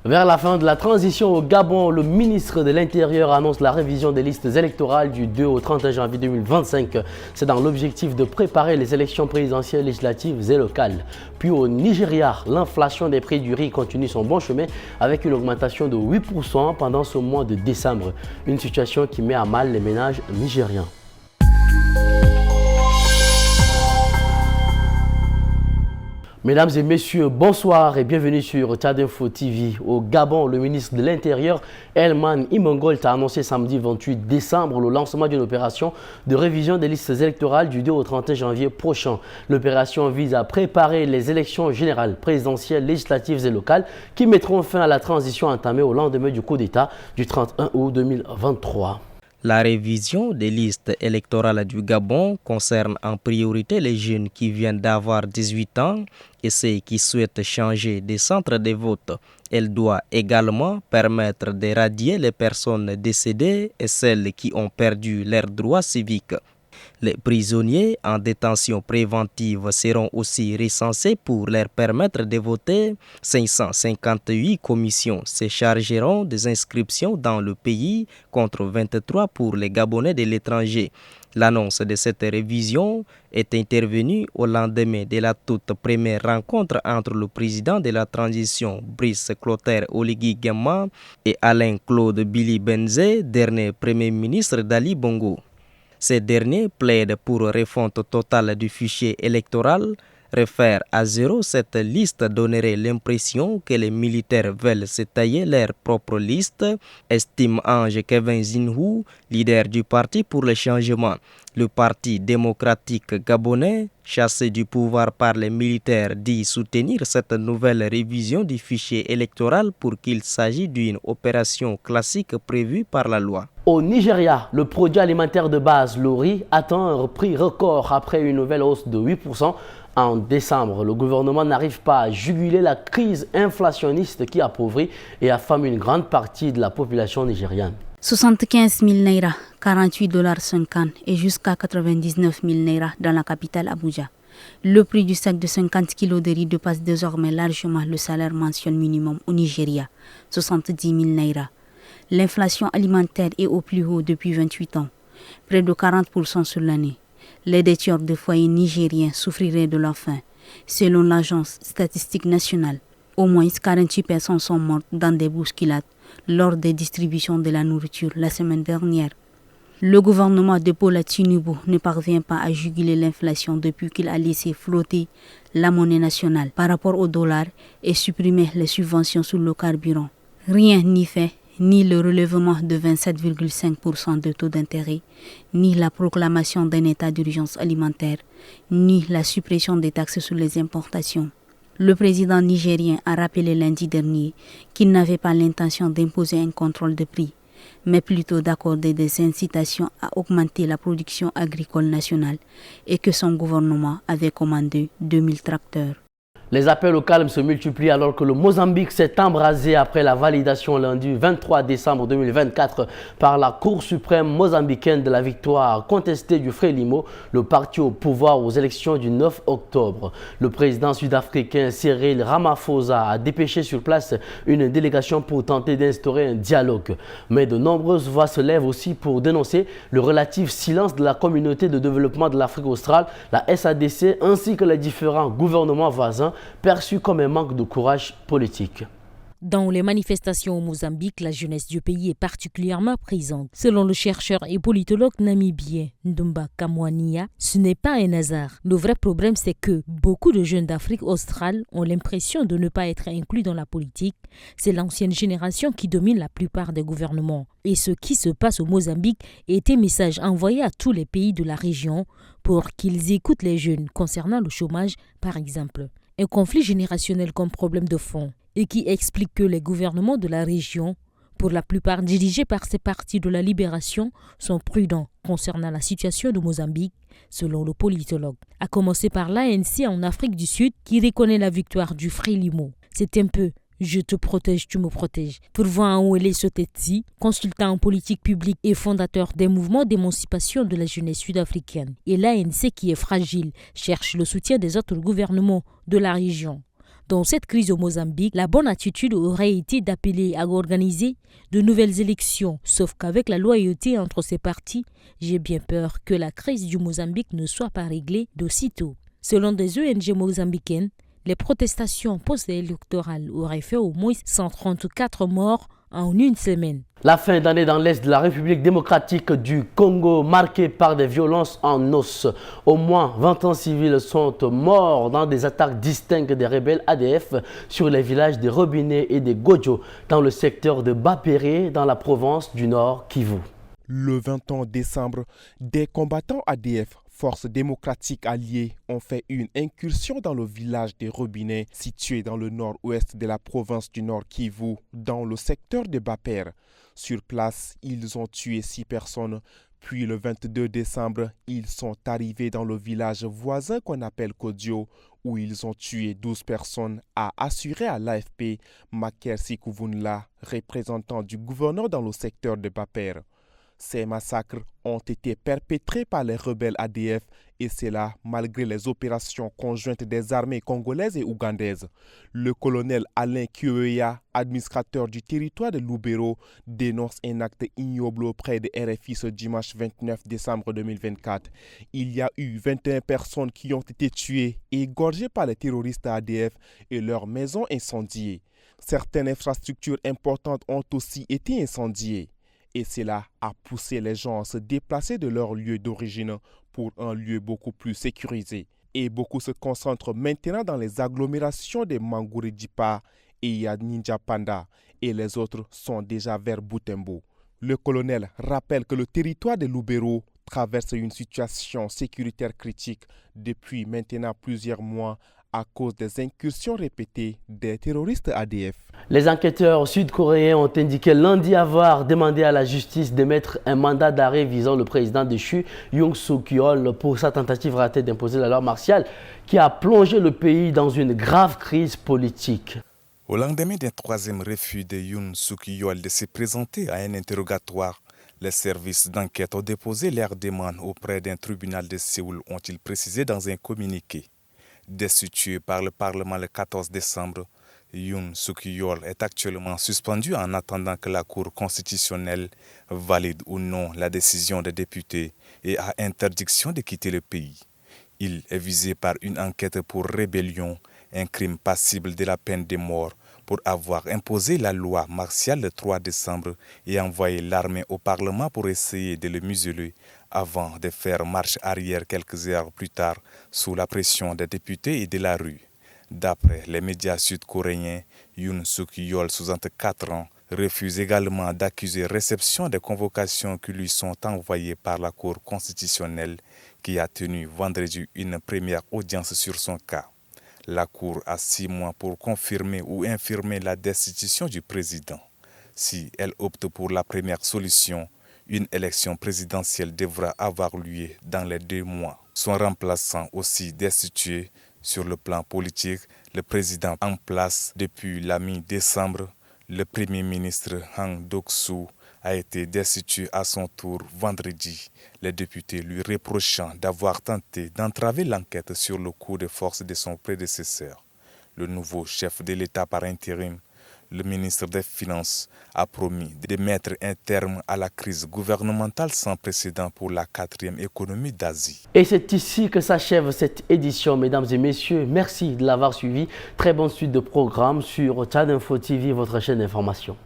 Vers la fin de la transition au Gabon, le ministre de l'Intérieur annonce la révision des listes électorales du 2 au 31 janvier 2025. C'est dans l'objectif de préparer les élections présidentielles, législatives et locales. Puis au Nigeria, l'inflation des prix du riz continue son bon chemin avec une augmentation de 8% pendant ce mois de décembre. Une situation qui met à mal les ménages nigériens. Mesdames et messieurs, bonsoir et bienvenue sur Tchad Info TV. Au Gabon, le ministre de l'Intérieur, Elman Imongolt, a annoncé samedi 28 décembre le lancement d'une opération de révision des listes électorales du 2 au 31 janvier prochain. L'opération vise à préparer les élections générales, présidentielles, législatives et locales qui mettront fin à la transition entamée au lendemain du coup d'État du 31 août 2023. La révision des listes électorales du Gabon concerne en priorité les jeunes qui viennent d'avoir 18 ans et ceux qui souhaitent changer des centres de vote. Elle doit également permettre d'éradier les personnes décédées et celles qui ont perdu leurs droits civiques. Les prisonniers en détention préventive seront aussi recensés pour leur permettre de voter. 558 commissions se chargeront des inscriptions dans le pays contre 23 pour les Gabonais de l'étranger. L'annonce de cette révision est intervenue au lendemain de la toute première rencontre entre le président de la transition, Brice Clotaire Oligui Nguema, et Alain-Claude Billy Benzé, dernier premier ministre d'Ali Bongo. Ces derniers plaident pour refonte totale du fichier électoral. Refaire à zéro cette liste donnerait l'impression que les militaires veulent se tailler leur propre liste, estime Ange Kevin Zinhou, leader du Parti pour le changement. Le Parti démocratique gabonais, chassé du pouvoir par les militaires, dit soutenir cette nouvelle révision du fichier électoral pour qu'il s'agisse d'une opération classique prévue par la loi. Au Nigeria, le produit alimentaire de base, le riz, atteint un prix record après une nouvelle hausse de 8%. En décembre, le gouvernement n'arrive pas à juguler la crise inflationniste qui appauvrit et affame une grande partie de la population nigériane. 75 000 naira, 48,50 $ et jusqu'à 99 000 naira dans la capitale Abuja. Le prix du sac de 50 kg de riz dépasse désormais largement le salaire mensuel minimum au Nigeria, 70 000 naira. L'inflation alimentaire est au plus haut depuis 28 ans, près de 40% sur l'année. Les détenteurs de foyers nigériens souffriraient de la faim. Selon l'agence statistique nationale, au moins 48 personnes sont mortes dans des bousculades lors des distributions de la nourriture la semaine dernière. Le gouvernement de Bola Tinubu ne parvient pas à juguler l'inflation depuis qu'il a laissé flotter la monnaie nationale par rapport au dollar et supprimé les subventions sur le carburant. Rien n'y fait, ni le relèvement de 27,5% de taux d'intérêt, ni la proclamation d'un état d'urgence alimentaire, ni la suppression des taxes sur les importations. Le président nigérien a rappelé lundi dernier qu'il n'avait pas l'intention d'imposer un contrôle de prix, mais plutôt d'accorder des incitations à augmenter la production agricole nationale et que son gouvernement avait commandé 2000 tracteurs. Les appels au calme se multiplient alors que le Mozambique s'est embrasé après la validation lundi 23 décembre 2024 par la Cour suprême mozambicaine de la victoire contestée du Frelimo, le parti au pouvoir aux élections du 9 octobre. Le président sud-africain Cyril Ramaphosa a dépêché sur place une délégation pour tenter d'instaurer un dialogue. Mais de nombreuses voix se lèvent aussi pour dénoncer le relatif silence de la communauté de développement de l'Afrique australe, la SADC, ainsi que les différents gouvernements voisins, perçu comme un manque de courage politique. Dans les manifestations au Mozambique, la jeunesse du pays est particulièrement présente. Selon le chercheur et politologue namibien Ndumba Kamwania, ce n'est pas un hasard. Le vrai problème, c'est que beaucoup de jeunes d'Afrique australe ont l'impression de ne pas être inclus dans la politique. C'est l'ancienne génération qui domine la plupart des gouvernements. Et ce qui se passe au Mozambique est un message envoyé à tous les pays de la région pour qu'ils écoutent les jeunes concernant le chômage, par exemple. Un conflit générationnel comme problème de fond et qui explique que les gouvernements de la région, pour la plupart dirigés par ces partis de la libération, sont prudents concernant la situation du Mozambique, selon le politologue. À commencer par l'ANC en Afrique du Sud qui reconnaît la victoire du Frelimo. C'est un peu « je te protège, tu me protèges ». Pour voir où est Sotetsi, consultant en politique publique et fondateur des mouvements d'émancipation de la jeunesse sud-africaine. Et l'ANC qui est fragile cherche le soutien des autres gouvernements de la région. Dans cette crise au Mozambique, la bonne attitude aurait été d'appeler à organiser de nouvelles élections. Sauf qu'avec la loyauté entre ces partis, j'ai bien peur que la crise du Mozambique ne soit pas réglée d'aussitôt. Selon des ONG mozambicaines, les protestations post-électorales auraient fait au moins 134 morts en une semaine. La fin d'année dans l'Est de la République démocratique du Congo, marquée par des violences en os. Au moins 20 civils sont morts dans des attaques distinctes des rebelles ADF sur les villages des Robinets et des Godjo dans le secteur de Bapéré dans la province du Nord Kivu. Le 21 décembre, des combattants ADF, Forces démocratiques alliées, ont fait une incursion dans le village des Robinets, situé dans le nord-ouest de la province du Nord Kivu, dans le secteur de Bapéré. Sur place, ils ont tué 6 personnes. Puis le 22 décembre, ils sont arrivés dans le village voisin qu'on appelle Kodio, où ils ont tué 12 personnes, a assuré à l'AFP Maker Sikuvunla, représentant du gouverneur dans le secteur de Bapéré. Ces massacres ont été perpétrés par les rebelles ADF et cela malgré les opérations conjointes des armées congolaises et ougandaises. Le colonel Alain Kioeya, administrateur du territoire de Lubero, dénonce un acte ignoble auprès de RFI ce dimanche 29 décembre 2024. Il y a eu 21 personnes qui ont été tuées et égorgées par les terroristes ADF et leurs maisons incendiées. Certaines infrastructures importantes ont aussi été incendiées. Et cela a poussé les gens à se déplacer de leur lieu d'origine pour un lieu beaucoup plus sécurisé. Et beaucoup se concentrent maintenant dans les agglomérations de Mangourédipa et Yaninjapanda et les autres sont déjà vers Butembo. Le colonel rappelle que le territoire de Lubero traverse une situation sécuritaire critique depuis maintenant plusieurs mois à cause des incursions répétées des terroristes ADF. Les enquêteurs sud-coréens ont indiqué lundi avoir demandé à la justice d'émettre un mandat d'arrêt visant le président déchu Yoon Suk-yeol pour sa tentative ratée d'imposer la loi martiale qui a plongé le pays dans une grave crise politique. Au lendemain d'un troisième refus de Yoon Suk-yeol de se présenter à un interrogatoire, les services d'enquête ont déposé leur demande auprès d'un tribunal de Séoul, ont-ils précisé dans un communiqué. Destitué par le Parlement le 14 décembre, Yoon Suk-yeol est actuellement suspendu en attendant que la Cour constitutionnelle valide ou non la décision des députés et a interdiction de quitter le pays. Il est visé par une enquête pour rébellion, un crime passible de la peine de mort, pour avoir imposé la loi martiale le 3 décembre et envoyé l'armée au Parlement pour essayer de le museler avant de faire marche arrière quelques heures plus tard sous la pression des députés et de la rue. D'après les médias sud-coréens, Yoon Suk-yeol, 64 ans, refuse également d'accuser réception des convocations qui lui sont envoyées par la Cour constitutionnelle qui a tenu vendredi une première audience sur son cas. La Cour a 6 mois pour confirmer ou infirmer la destitution du président. Si elle opte pour la première solution, une élection présidentielle devra avoir lieu dans les 2 mois. Son remplaçant aussi destitué sur le plan politique, le président en place depuis la mi-décembre, le premier ministre Han Duck-soo, a été destitué à son tour vendredi, les députés lui reprochant d'avoir tenté d'entraver l'enquête sur le coup de force de son prédécesseur. Le nouveau chef de l'État par intérim, le ministre des Finances, a promis de mettre un terme à la crise gouvernementale sans précédent pour la 4e économie d'Asie. Et c'est ici que s'achève cette édition, mesdames et messieurs. Merci de l'avoir suivi. Très bonne suite de programmes sur Tchad Info TV, votre chaîne d'information.